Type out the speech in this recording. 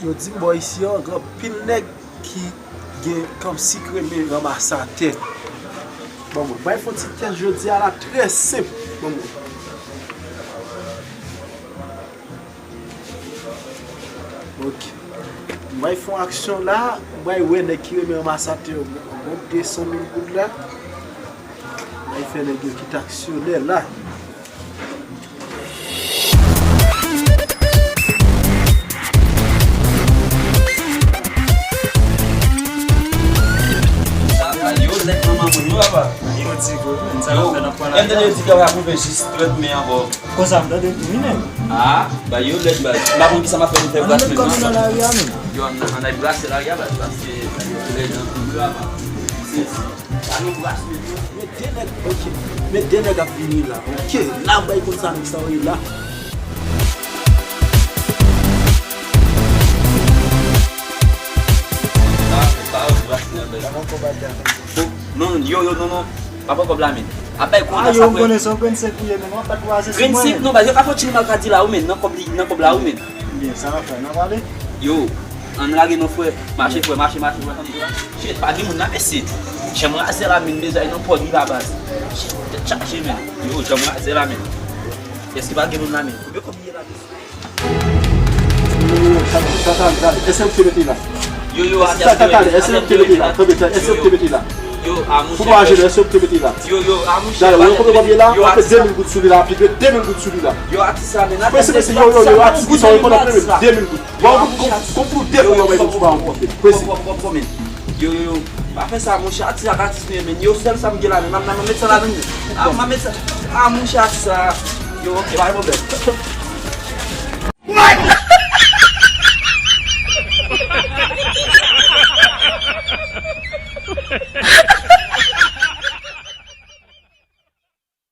Yo dit moi ici un grand pile nèg qui gen comme si crème ramasse sa tête. Bon, bah, il faut que test jeudi à la très simple. Bon, ok. Moi, ils font action là. Moi, ils voient qui ramasse sa tête. Bon, 200 000 gouttes là. Il fait des qui t'actionner là. Cosa me deu menino? Ah, bah yo let bah qui ça m'a fait faire Não tem como não lá já não. Yo on a brasse là ya parce que les gens là c'est ça nous brasse Mais des nègres venir là. OK, là bah il comme ça là. Non, non. Pas blâmer. Après Ah, eu conheço princípio mesmo, para quase. Princípio não, mas eu acabo de mal cadê lá o men, não como lá o men. Bien, ça va faire, não vale? Yo, on lagi no foi, marché comme ça. Shit, pas dit mon na merci. J'aimerais assez la mine déjà, non pas dit la base. Shit, charger men. Yo, j'aimerais assez la mine. Est-ce que pas gagner mon ami? Combien combien la base? Esse é o que ele lá. Yo, esse é o que ele lá. Esse é o que ele lá. Yo, a mon Pourquoi je esse é o que ele lá? Yo, a mon cher. Là, on peut pas bien là, on fait 2000 gouttes sur là, puis 2000 gouttes sur là. Yo, a ça mais là. C'est yo, a tout ça, on peut 2000 gouttes. Bon, comme pour dire on va tout pas encore. Yo, pas faire ça mon cher, tu as gratis mais yo seul ça me dit là, maman mettre ça là. Ah, maman mettre ça. Ah mon cher ça. Yo, OK, pas de problème.